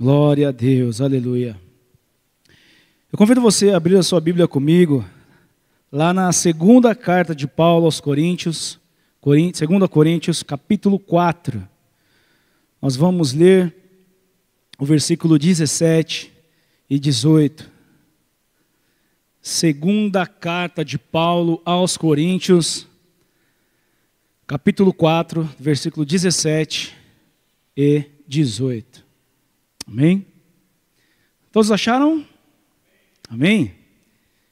Glória a Deus, aleluia. Eu convido você a abrir a sua Bíblia comigo, lá na segunda carta de Paulo aos Coríntios, 2 Coríntios, capítulo 4. Nós vamos ler o versículo 17 e 18. Segunda carta de Paulo aos Coríntios, capítulo 4, versículo 17 e 18. Amém? Todos acharam? Amém?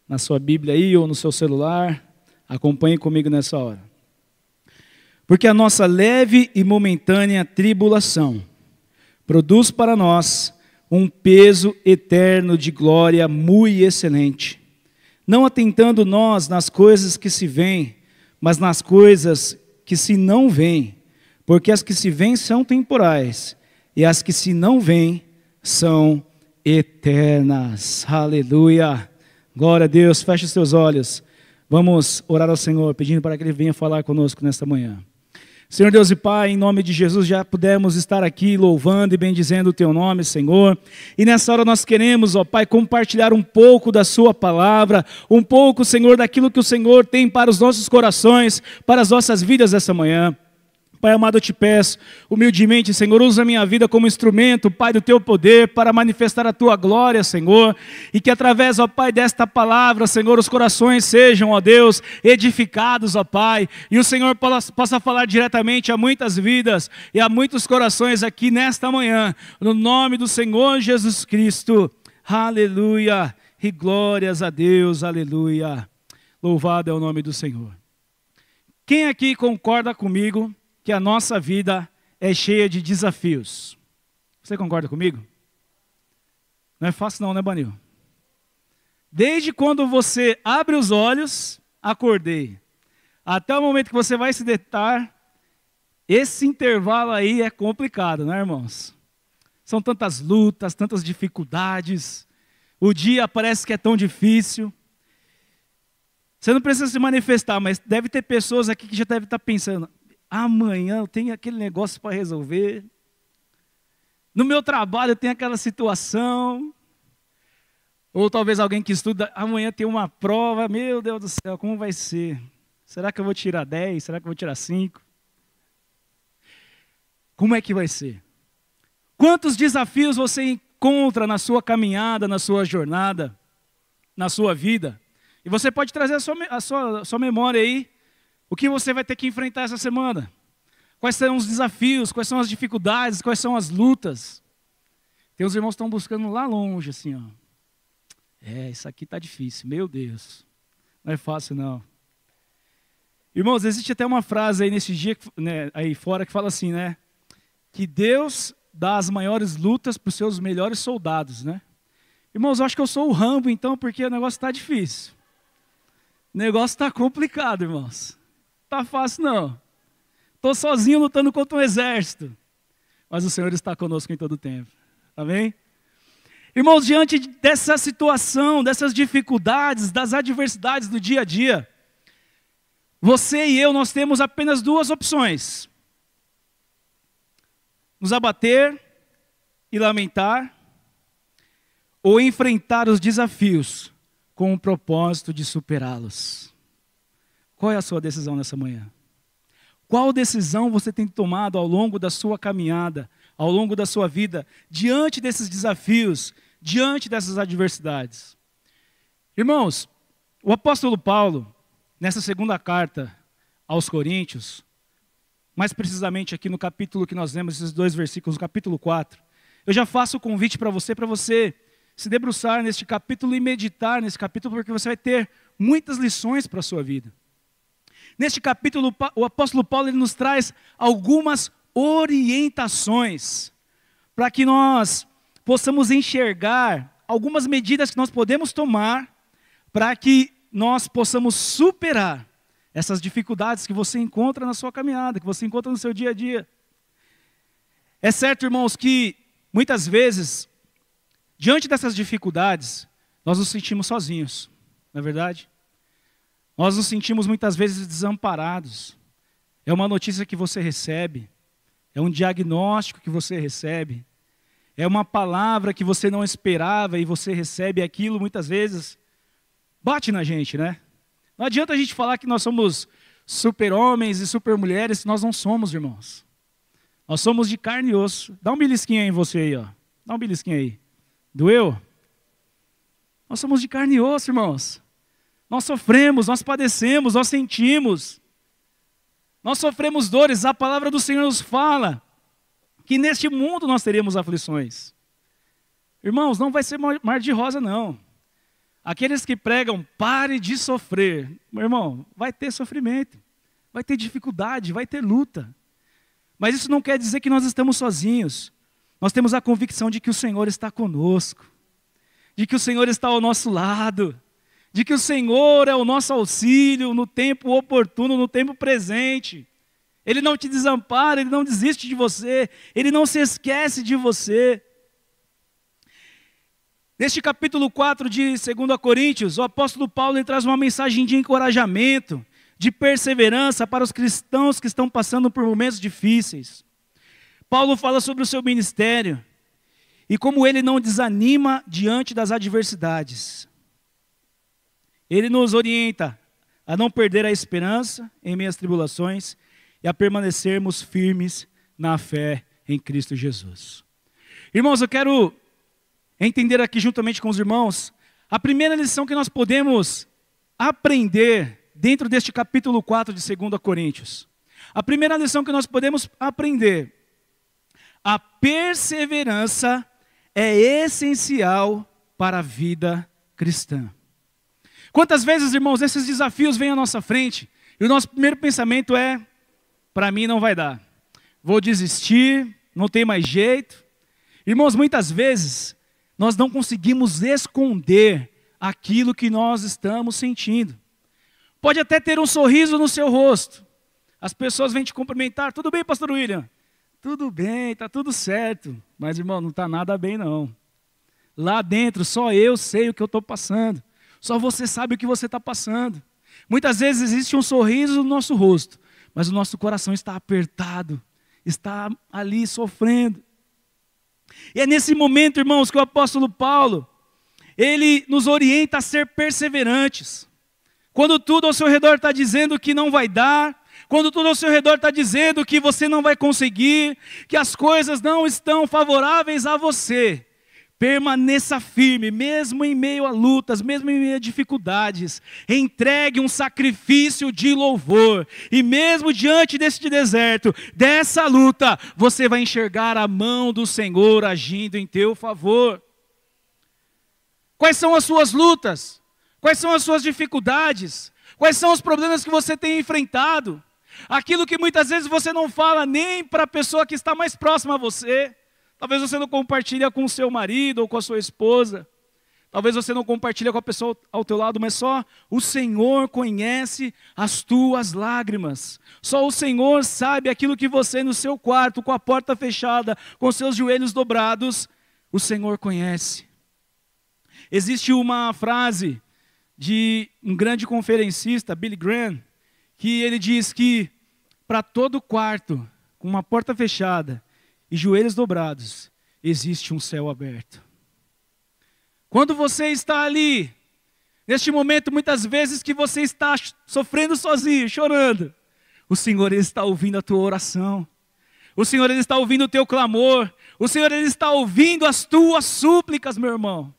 Na sua Bíblia aí ou no seu celular, acompanhe comigo nessa hora. Porque a nossa leve e momentânea tribulação produz para nós um peso eterno de glória muito excelente, não atentando nós nas coisas que se veem, mas nas coisas que se não veem, porque as que se veem são temporais, e as que se não veem são eternas. Aleluia. Glória a Deus. Feche os seus olhos. Vamos orar ao Senhor, pedindo para que Ele venha falar conosco nesta manhã. Senhor Deus e Pai, em nome de Jesus, já pudemos estar aqui louvando e bendizendo o Teu nome, Senhor. E nessa hora nós queremos, ó Pai, compartilhar um pouco da Sua palavra, um pouco, Senhor, daquilo que o Senhor tem para os nossos corações, para as nossas vidas essa manhã. Pai amado, eu te peço, humildemente, Senhor, usa a minha vida como instrumento, Pai, do Teu poder, para manifestar a Tua glória, Senhor, e que através, ó Pai, desta palavra, Senhor, os corações sejam, ó Deus, edificados, ó Pai, e o Senhor possa falar diretamente a muitas vidas e a muitos corações aqui nesta manhã, no nome do Senhor Jesus Cristo, aleluia, e glórias a Deus, aleluia, louvado é o nome do Senhor. Quem aqui concorda comigo que a nossa vida é cheia de desafios? Você concorda comigo? Não é fácil não, né, Banil? Desde quando você abre os olhos, acordei, até o momento que você vai se deitar, esse intervalo aí é complicado, né, irmãos? São tantas lutas, tantas dificuldades, o dia parece que é tão difícil. Você não precisa se manifestar, mas deve ter pessoas aqui que já devem estar pensando: amanhã eu tenho aquele negócio para resolver. No meu trabalho eu tenho aquela situação. Ou talvez alguém que estuda, amanhã tem uma prova. Meu Deus do céu, como vai ser? Será que eu vou tirar 10? Será que eu vou tirar 5? Como é que vai ser? Quantos desafios você encontra na sua caminhada, na sua jornada, na sua vida? E você pode trazer a sua memória aí. O que você vai ter que enfrentar essa semana? Quais serão os desafios? Quais são as dificuldades? Quais são as lutas? Tem uns irmãos que estão buscando lá longe, assim, ó. Isso aqui está difícil, meu Deus. Não é fácil, não. Irmãos, existe até uma frase aí nesse dia, né, aí fora, que fala assim, né? Que Deus dá as maiores lutas para os seus melhores soldados, né? Irmãos, eu acho que eu sou o Rambo, então, porque o negócio está difícil. O negócio está complicado, irmãos. Está fácil não. Estou sozinho lutando contra um exército. Mas o Senhor está conosco em todo o tempo. Amém? Irmãos, diante dessa situação, dessas dificuldades, das adversidades do dia a dia, você e eu, nós temos apenas duas opções: nos abater e lamentar, ou enfrentar os desafios com o propósito de superá-los. Qual é a sua decisão nessa manhã? Qual decisão você tem tomado ao longo da sua caminhada, ao longo da sua vida, diante desses desafios, diante dessas adversidades? Irmãos, o apóstolo Paulo, nessa segunda carta aos Coríntios, mais precisamente aqui no capítulo que nós lemos, esses 2 versículos, no capítulo 4, eu já faço o convite para você se debruçar neste capítulo e meditar nesse capítulo, porque você vai ter muitas lições para a sua vida. Neste capítulo, o apóstolo Paulo ele nos traz algumas orientações para que nós possamos enxergar algumas medidas que nós podemos tomar para que nós possamos superar essas dificuldades que você encontra na sua caminhada, que você encontra no seu dia a dia. É certo, irmãos, que muitas vezes, diante dessas dificuldades, nós nos sentimos sozinhos, não é verdade? Nós nos sentimos muitas vezes desamparados. É uma notícia que você recebe, é um diagnóstico que você recebe, é uma palavra que você não esperava e você recebe aquilo, muitas vezes bate na gente, né? Não adianta a gente falar que nós somos super-homens e super-mulheres, nós não somos, irmãos. Nós somos de carne e osso. Dá um belisquinho aí em você aí, ó. Dá um belisquinho aí. Doeu? Nós somos de carne e osso, irmãos. Nós sofremos, nós padecemos, nós sentimos. Nós sofremos dores. A palavra do Senhor nos fala que neste mundo nós teremos aflições. Irmãos, não vai ser mar de rosa, não. Aqueles que pregam, pare de sofrer. Meu irmão, vai ter sofrimento, vai ter dificuldade, vai ter luta. Mas isso não quer dizer que nós estamos sozinhos. Nós temos a convicção de que o Senhor está conosco, de que o Senhor está ao nosso lado, de que o Senhor é o nosso auxílio no tempo oportuno, no tempo presente. Ele não te desampara, Ele não desiste de você, Ele não se esquece de você. Neste capítulo 4 de 2 Coríntios, o apóstolo Paulo traz uma mensagem de encorajamento, de perseverança para os cristãos que estão passando por momentos difíceis. Paulo fala sobre o seu ministério e como ele não desanima diante das adversidades. Ele nos orienta a não perder a esperança em meio às tribulações e a permanecermos firmes na fé em Cristo Jesus. Irmãos, eu quero entender aqui juntamente com os irmãos a primeira lição que nós podemos aprender dentro deste capítulo 4 de 2 Coríntios. A primeira lição que nós podemos aprender: a perseverança é essencial para a vida cristã. Quantas vezes, irmãos, esses desafios vêm à nossa frente e o nosso primeiro pensamento é: para mim não vai dar, vou desistir, não tem mais jeito. Irmãos, muitas vezes nós não conseguimos esconder aquilo que nós estamos sentindo. Pode até ter um sorriso no seu rosto. As pessoas vêm te cumprimentar. Tudo bem, pastor William? Tudo bem, está tudo certo. Mas, irmão, não está nada bem, não. Lá dentro, só eu sei o que eu estou passando. Só você sabe o que você está passando. Muitas vezes existe um sorriso no nosso rosto, mas o nosso coração está apertado, está ali sofrendo. E é nesse momento, irmãos, que o apóstolo Paulo, ele nos orienta a ser perseverantes. Quando tudo ao seu redor está dizendo que não vai dar, quando tudo ao seu redor está dizendo que você não vai conseguir, que as coisas não estão favoráveis a você, permaneça firme, mesmo em meio a lutas, mesmo em meio a dificuldades. Entregue um sacrifício de louvor. E mesmo diante deste deserto, dessa luta, você vai enxergar a mão do Senhor agindo em teu favor. Quais são as suas lutas? Quais são as suas dificuldades? Quais são os problemas que você tem enfrentado? Aquilo que muitas vezes você não fala nem para a pessoa que está mais próxima a você. Talvez você não compartilhe com o seu marido ou com a sua esposa. Talvez você não compartilhe com a pessoa ao teu lado, mas só o Senhor conhece as tuas lágrimas. Só o Senhor sabe aquilo que você no seu quarto, com a porta fechada, com seus joelhos dobrados, o Senhor conhece. Existe uma frase de um grande conferencista, Billy Graham, que ele diz que para todo quarto, com uma porta fechada e joelhos dobrados, existe um céu aberto. Quando você está ali, neste momento, muitas vezes que você está sofrendo sozinho, chorando, o Senhor ele está ouvindo a tua oração. O Senhor ele está ouvindo o teu clamor. O Senhor ele está ouvindo as tuas súplicas, meu irmão.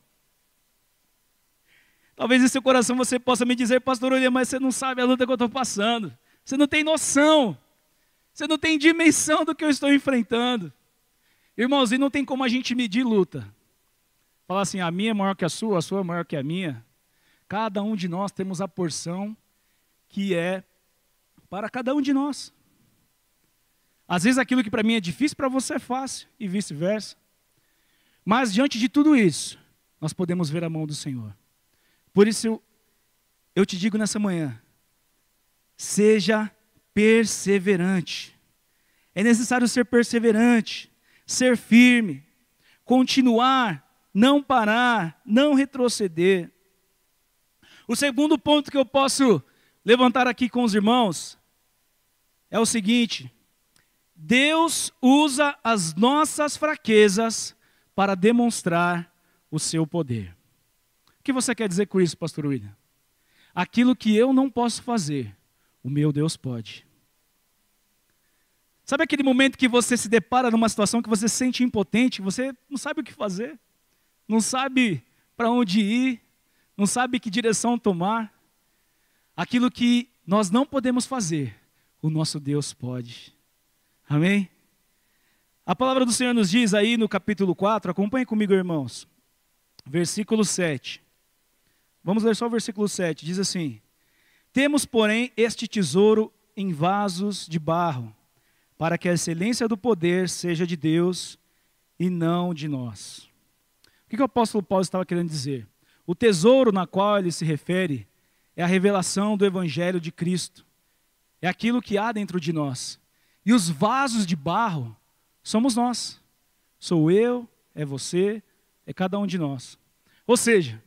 Talvez em seu coração você possa me dizer: pastor William, mas você não sabe a luta que eu estou passando. Você não tem noção. Você não tem dimensão do que eu estou enfrentando. Irmãos, e não tem como a gente medir luta. Falar assim: a minha é maior que a sua é maior que a minha. Cada um de nós temos a porção que é para cada um de nós. Às vezes aquilo que para mim é difícil, para você é fácil, e vice-versa. Mas diante de tudo isso, nós podemos ver a mão do Senhor. Por isso eu te digo nessa manhã: seja perseverante. É necessário ser perseverante, ser firme, continuar, não parar, não retroceder. O segundo ponto que eu posso levantar aqui com os irmãos é o seguinte: Deus usa as nossas fraquezas para demonstrar o seu poder. O que você quer dizer com isso, pastor William? Aquilo que eu não posso fazer, o meu Deus pode. Sabe aquele momento que você se depara numa situação que você se sente impotente, você não sabe o que fazer, não sabe para onde ir, não sabe que direção tomar? Aquilo que nós não podemos fazer, o nosso Deus pode. Amém? A palavra do Senhor nos diz aí no capítulo 4, acompanhe comigo, irmãos, versículo 7. Vamos ler só o versículo 7, diz assim: temos, porém, este tesouro em vasos de barro, para que a excelência do poder seja de Deus e não de nós. O que o apóstolo Paulo estava querendo dizer? O tesouro na qual ele se refere é a revelação do Evangelho de Cristo. É aquilo que há dentro de nós. E os vasos de barro somos nós. Sou eu, é você, é cada um de nós. Ou seja,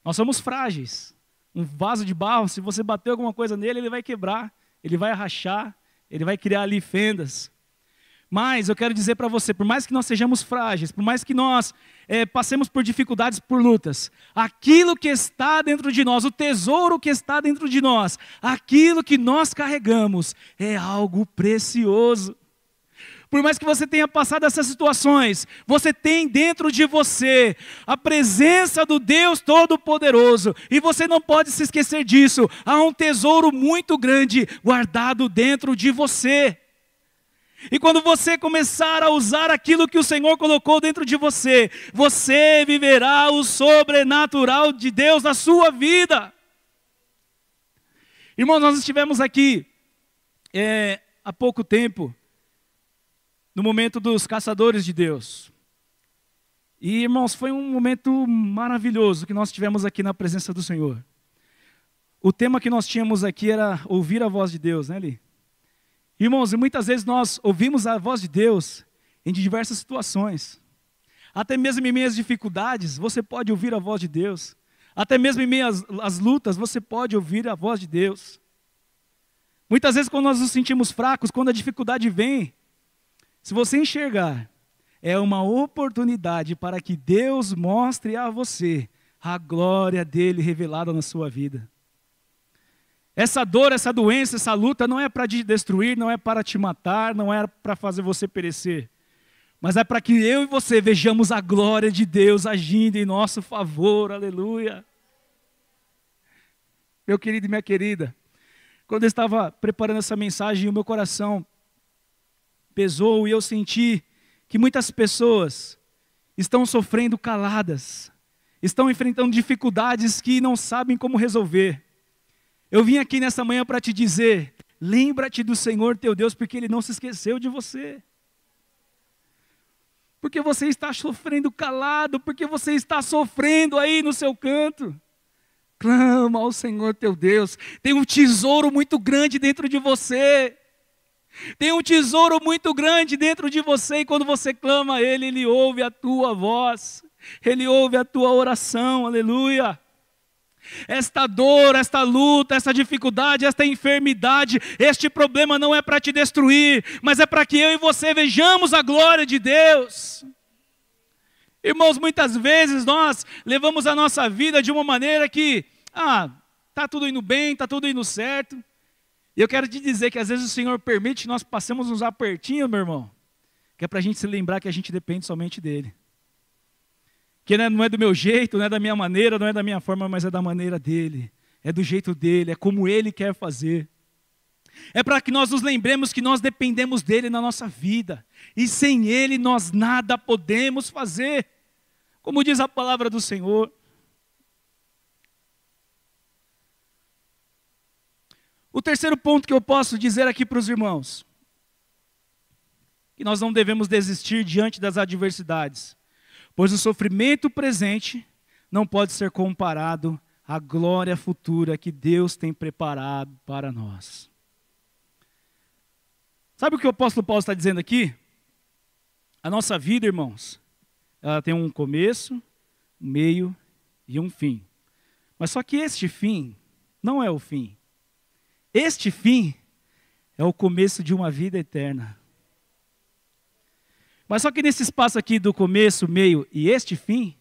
nós somos frágeis. Um vaso de barro, se você bater alguma coisa nele, ele vai quebrar, ele vai rachar, ele vai criar ali fendas. Mas eu quero dizer para você, por mais que nós sejamos frágeis, por mais que nós passemos por dificuldades, por lutas, aquilo que está dentro de nós, o tesouro que está dentro de nós, aquilo que nós carregamos, é algo precioso. Por mais que você tenha passado essas situações, você tem dentro de você a presença do Deus Todo-Poderoso. E você não pode se esquecer disso. Há um tesouro muito grande guardado dentro de você. E quando você começar a usar aquilo que o Senhor colocou dentro de você, você viverá o sobrenatural de Deus na sua vida. Irmãos, nós estivemos aqui há pouco tempo, no momento dos caçadores de Deus. E, irmãos, foi um momento maravilhoso que nós tivemos aqui na presença do Senhor. O tema que nós tínhamos aqui era ouvir a voz de Deus, né, Li? Irmãos, e muitas vezes nós ouvimos a voz de Deus em diversas situações. Até mesmo em meio às dificuldades, você pode ouvir a voz de Deus. Até mesmo em meio às lutas, você pode ouvir a voz de Deus. Muitas vezes quando nós nos sentimos fracos, quando a dificuldade vem, se você enxergar, é uma oportunidade para que Deus mostre a você a glória dele revelada na sua vida. Essa dor, essa doença, essa luta não é para te destruir, não é para te matar, não é para fazer você perecer. Mas é para que eu e você vejamos a glória de Deus agindo em nosso favor, aleluia. Meu querido e minha querida, quando eu estava preparando essa mensagem, o meu coração pesou e eu senti que muitas pessoas estão sofrendo caladas, estão enfrentando dificuldades que não sabem como resolver. Eu vim aqui nessa manhã para te dizer, lembra-te do Senhor teu Deus, porque Ele não se esqueceu de você. Porque você está sofrendo calado, porque você está sofrendo aí no seu canto. Clama ao Senhor teu Deus, tem um tesouro muito grande dentro de você. Tem um tesouro muito grande dentro de você e quando você clama a Ele, Ele ouve a tua voz. Ele ouve a tua oração, aleluia. Esta dor, esta luta, esta dificuldade, esta enfermidade, este problema não é para te destruir, mas é para que eu e você vejamos a glória de Deus. Irmãos, muitas vezes nós levamos a nossa vida de uma maneira que, está tudo indo bem, está tudo indo certo. E eu quero te dizer que às vezes o Senhor permite que nós passemos uns apertinhos, meu irmão, que é para a gente se lembrar que a gente depende somente dEle. Que não é do meu jeito, não é da minha maneira, não é da minha forma, mas é da maneira dEle. É do jeito dEle, é como Ele quer fazer. É para que nós nos lembremos que nós dependemos dEle na nossa vida. E sem Ele nós nada podemos fazer. Como diz a palavra do Senhor. O terceiro ponto que eu posso dizer aqui para os irmãos, que nós não devemos desistir diante das adversidades, pois o sofrimento presente não pode ser comparado à glória futura que Deus tem preparado para nós. Sabe o que o apóstolo Paulo está dizendo aqui? A nossa vida, irmãos, ela tem um começo, um meio e um fim. Mas só que este fim não é o fim. Este fim é o começo de uma vida eterna. Mas só que nesse espaço aqui do começo, meio e este fim,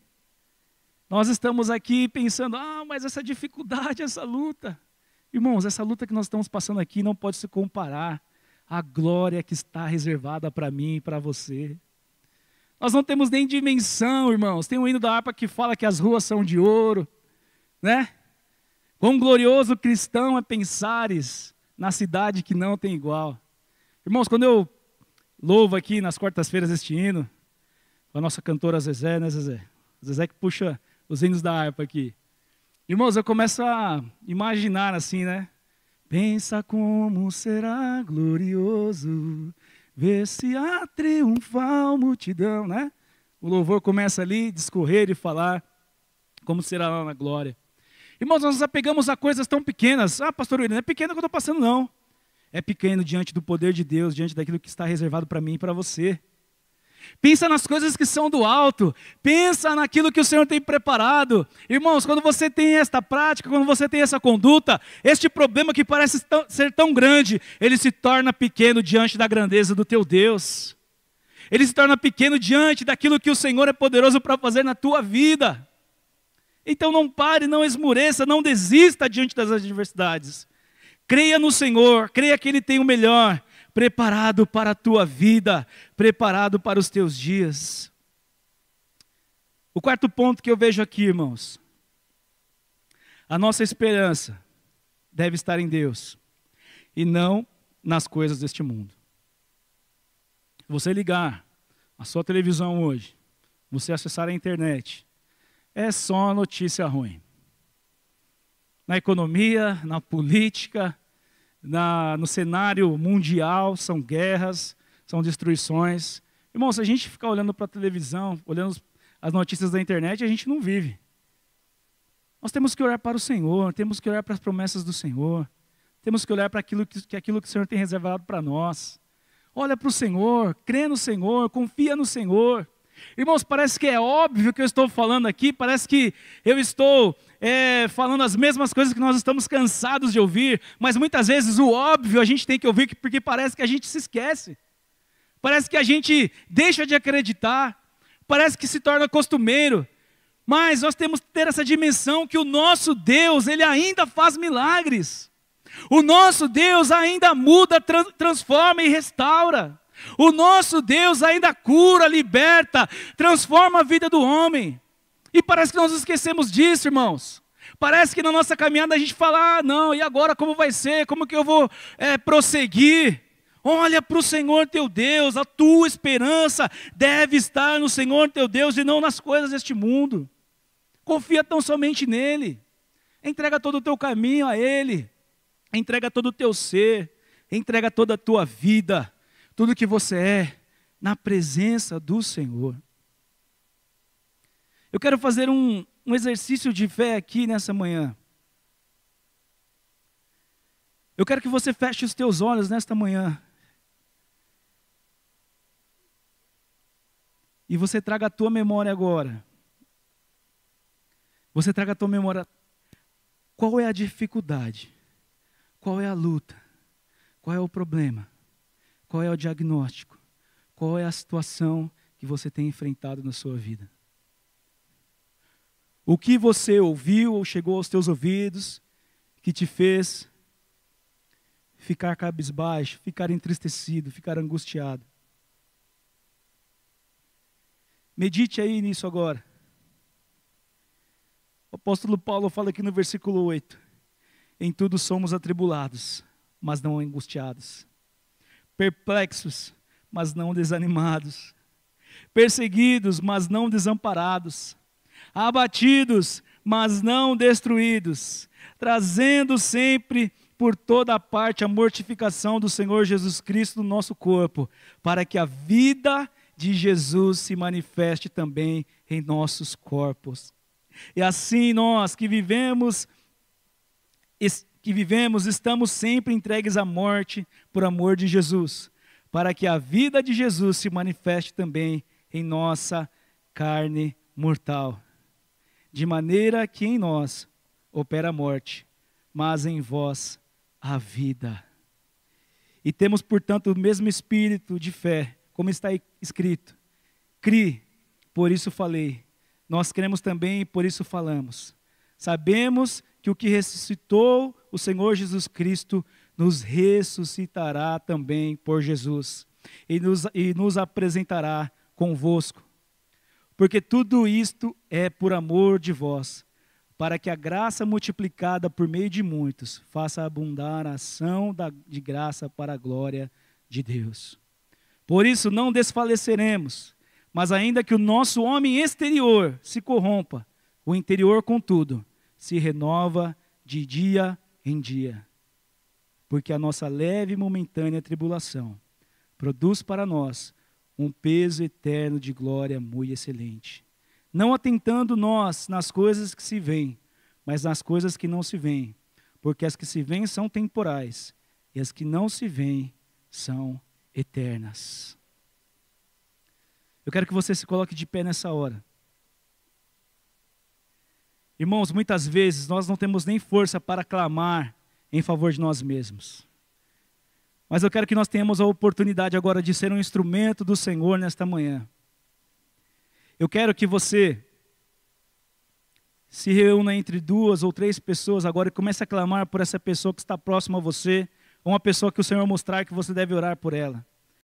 nós estamos aqui pensando, mas essa dificuldade, essa luta. Irmãos, essa luta que nós estamos passando aqui não pode se comparar à glória que está reservada para mim e para você. Nós não temos nem dimensão, irmãos. Tem um hino da harpa que fala que as ruas são de ouro, né? Quão glorioso cristão é pensares na cidade que não tem igual. Irmãos, quando eu louvo aqui nas quartas-feiras este hino, a nossa cantora Zezé, né, Zezé? Zezé que puxa os hinos da harpa aqui. Irmãos, eu começo a imaginar assim, né? Pensa como será glorioso ver se a triunfal multidão, né? O louvor começa ali, discorrer e falar como será lá na glória. Irmãos, nós nos apegamos a coisas tão pequenas. Pastor William, não é pequeno que eu estou passando, não. É pequeno diante do poder de Deus, diante daquilo que está reservado para mim e para você. Pensa nas coisas que são do alto. Pensa naquilo que o Senhor tem preparado. Irmãos, quando você tem esta prática, quando você tem essa conduta, este problema que parece ser tão grande, ele se torna pequeno diante da grandeza do teu Deus. Ele se torna pequeno diante daquilo que o Senhor é poderoso para fazer na tua vida. Então não pare, não esmoreça, não desista diante das adversidades. Creia no Senhor, creia que Ele tem o melhor preparado para a tua vida, preparado para os teus dias. O quarto ponto que eu vejo aqui, irmãos, a nossa esperança deve estar em Deus e não nas coisas deste mundo. Você ligar a sua televisão hoje, você acessar a internet, é só notícia ruim. Na economia, na política, no cenário mundial, são guerras, são destruições. Irmão, se a gente ficar olhando para a televisão, olhando as notícias da internet, a gente não vive. Nós temos que olhar para o Senhor, temos que olhar para as promessas do Senhor, temos que olhar para aquilo que o Senhor tem reservado para nós. Olha para o Senhor, crê no Senhor, confia no Senhor. Irmãos, parece que é óbvio que eu estou falando aqui, parece que eu estou falando as mesmas coisas que nós estamos cansados de ouvir, mas muitas vezes o óbvio a gente tem que ouvir porque parece que a gente se esquece, parece que a gente deixa de acreditar, parece que se torna costumeiro, mas nós temos que ter essa dimensão que o nosso Deus, Ele ainda faz milagres, o nosso Deus ainda muda, transforma e restaura. O nosso Deus ainda cura, liberta, transforma a vida do homem. E parece que nós esquecemos disso, irmãos. Parece que na nossa caminhada a gente fala, não, e agora como vai ser? Como que eu vou prosseguir? Olha para o Senhor teu Deus, a tua esperança deve estar no Senhor teu Deus e não nas coisas deste mundo. Confia tão somente nele. Entrega todo o teu caminho a Ele. Entrega todo o teu ser. Entrega toda a tua vida. Tudo que você é, na presença do Senhor. Eu quero fazer um exercício de fé aqui nessa manhã. Eu quero que você feche os teus olhos nesta manhã. E você traga a tua memória agora. Você traga a tua memória. Qual é a dificuldade? Qual é a luta? Qual é o problema? Qual é o diagnóstico? Qual é a situação que você tem enfrentado na sua vida? O que você ouviu ou chegou aos teus ouvidos que te fez ficar cabisbaixo, ficar entristecido, ficar angustiado? Medite aí nisso agora. O apóstolo Paulo fala aqui no versículo 8: em tudo somos atribulados, mas não angustiados. Perplexos, mas não desanimados. Perseguidos, mas não desamparados. Abatidos, mas não destruídos. Trazendo sempre por toda parte a mortificação do Senhor Jesus Cristo no nosso corpo, para que a vida de Jesus se manifeste também em nossos corpos. E assim nós que vivemos, estamos sempre entregues à morte por amor de Jesus, para que a vida de Jesus se manifeste também em nossa carne mortal. De maneira que em nós opera a morte, mas em vós a vida. E temos, portanto, o mesmo espírito de fé, como está escrito: "Cri, por isso falei. Nós cremos também e por isso falamos. Sabemos que o que ressuscitou o Senhor Jesus Cristo nos ressuscitará também por Jesus e nos apresentará convosco. Porque tudo isto é por amor de vós, para que a graça multiplicada por meio de muitos faça abundar a ação de graça para a glória de Deus. Por isso não desfaleceremos, mas ainda que o nosso homem exterior se corrompa, o interior, contudo, se renova de dia em dia. Porque a nossa leve e momentânea tribulação produz para nós um peso eterno de glória muito excelente. Não atentando nós nas coisas que se veem, mas nas coisas que não se veem. Porque as que se veem são temporais, e as que não se veem são eternas." Eu quero que você se coloque de pé nessa hora. Irmãos, muitas vezes nós não temos nem força para clamar em favor de nós mesmos. Mas eu quero que nós tenhamos a oportunidade agora de ser um instrumento do Senhor nesta manhã. Eu quero que você se reúna entre 2 ou 3 pessoas agora e comece a clamar por essa pessoa que está próxima a você, ou uma pessoa que o Senhor mostrar que você deve orar por ela.